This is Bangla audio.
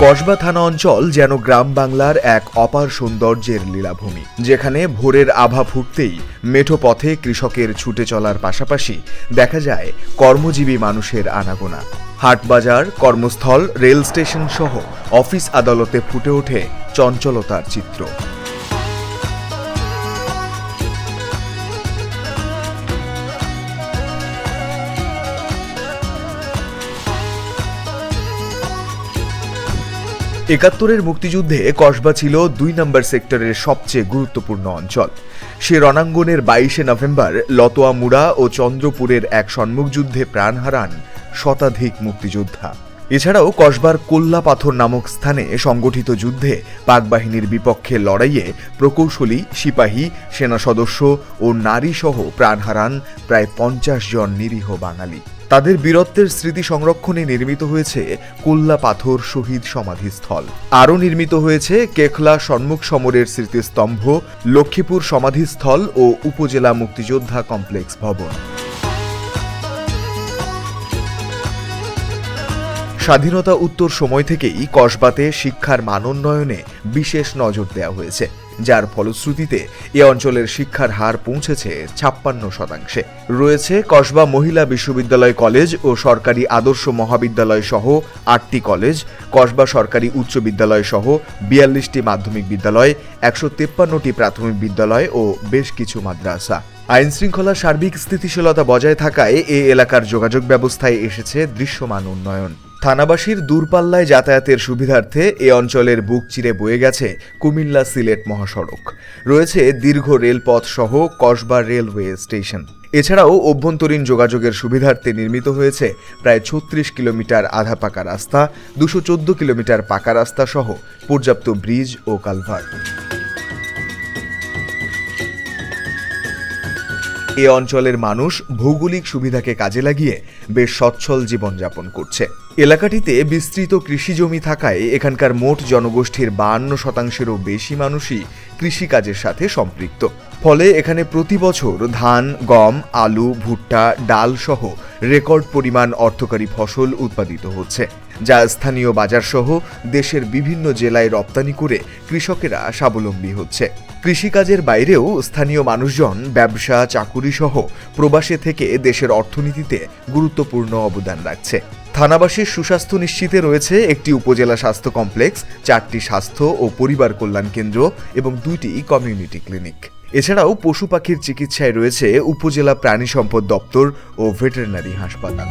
কসবা থানা অঞ্চল যেন গ্রাম বাংলার এক অপার সৌন্দর্যের লীলাভূমি, যেখানে ভোরের আভা ফুটতেই মেঠো পথে কৃষকের ছুটে চলার পাশাপাশি দেখা যায় কর্মজীবী মানুষের আনাগোনা। হাটবাজার, কর্মস্থল, রেল স্টেশন সহ অফিস আদালতে ফুটে ওঠে চঞ্চলতার চিত্র। একাত্তরের মুক্তিযুদ্ধে কসবা ছিল ২ নম্বর সেক্টরের সবচেয়ে গুরুত্বপূর্ণ অঞ্চল। সে রণাঙ্গনের ২২শে নভেম্বর লতোয়া মুড়া ও চন্দ্রপুরের এক সম্মুখ যুদ্ধে প্রাণ হারান শতাধিক মুক্তিযোদ্ধা। এছাড়াও কসবার কোল্লা পাথর নামক স্থানে সংগঠিত যুদ্ধে পাক বাহিনীর বিপক্ষে লড়াইয়ে প্রকৌশলী, সিপাহী, সেনা সদস্য ও নারী সহ প্রাণ হারান প্রায় ৫০ জন নিরীহ বাঙালি। তাদের বীরত্বের স্মৃতি সংরক্ষণে নির্মিত হয়েছে কোল্লা পাথর শহীদ সমাধিস্থল। আরও নির্মিত হয়েছে কেখলা সম্মুখ সমরের স্মৃতিস্তম্ভ, লক্ষ্মীপুর সমাধিস্থল ও উপজেলা মুক্তিযোদ্ধা কমপ্লেক্স ভবন। স্বাধীনতা উত্তর সময় থেকেই কসবাতে শিক্ষার মানোন্নয়নে বিশেষ নজর দেওয়া হয়েছে, যার ফলশ্রুতিতে এ অঞ্চলের শিক্ষার হার পৌঁছেছে ৫৬%। রয়েছে কসবা মহিলা বিশ্ববিদ্যালয় কলেজ ও সরকারি আদর্শ মহাবিদ্যালয় সহ ৮টি কলেজ, কসবা সরকারি উচ্চ বিদ্যালয় সহ ৪২টি মাধ্যমিক বিদ্যালয়, ১৫৩টি প্রাথমিক বিদ্যালয় ও বেশ কিছু মাদ্রাসা। আইন শৃঙ্খলার সার্বিক স্থিতিশীলতা বজায় থাকায় এ এলাকার যোগাযোগ ব্যবস্থায় এসেছে দৃশ্যমান উন্নয়ন। থানাবাসীর দূরপাল্লায় যাতায়াতের সুবিধার্থে এ অঞ্চলের বুক চিরে বয়ে গেছে কুমিল্লা সিলেট মহাসড়ক। রয়েছে দীর্ঘ রেলপথ সহ কসবা রেলওয়ে স্টেশন। এছাড়াও অভ্যন্তরীণ যোগাযোগের সুবিধার্থে নির্মিত হয়েছে প্রায় ৩৬ কিলোমিটার আধা পাকা রাস্তা, ২১৪ কিলোমিটার পাকা রাস্তা সহ পর্যাপ্ত ব্রিজ ও কালভার্ট। এ অঞ্চলের মানুষ ভৌগোলিক সুবিধাকে কাজে লাগিয়ে বেশ সচ্ছল জীবনযাপন করছে। এলাকাটিতে বিস্তৃত কৃষি জমি থাকায় এখানকার মোট জনগোষ্ঠীর ৫২%-এরও বেশি মানুষই কৃষিকাজের সাথে সম্পৃক্ত। ফলে এখানে প্রতি বছর ধান, গম, আলু, ভুট্টা, ডাল সহ রেকর্ড পরিমাণ অর্থকরী ফসল উৎপাদিত হচ্ছে, যা স্থানীয় বাজারসহ দেশের বিভিন্ন জেলায় রপ্তানি করে কৃষকেরা স্বাবলম্বী হচ্ছে। কৃষিকাজের বাইরেও স্থানীয় মানুষজন ব্যবসা, চাকুরি সহ প্রবাসে থেকে দেশের অর্থনীতিতে গুরুত্বপূর্ণ অবদান রাখছে। থানাবাসীর সুস্বাস্থ্য নিশ্চিতে রয়েছে একটি উপজেলা স্বাস্থ্য কমপ্লেক্স, 4টি স্বাস্থ্য ও পরিবার কল্যাণ কেন্দ্র এবং 2টি কমিউনিটি ক্লিনিক। এছাড়াও পশু পাখির চিকিৎসায় রয়েছে উপজেলা প্রাণী সম্পদ দপ্তর ও ভেটেরিনারি হাসপাতাল।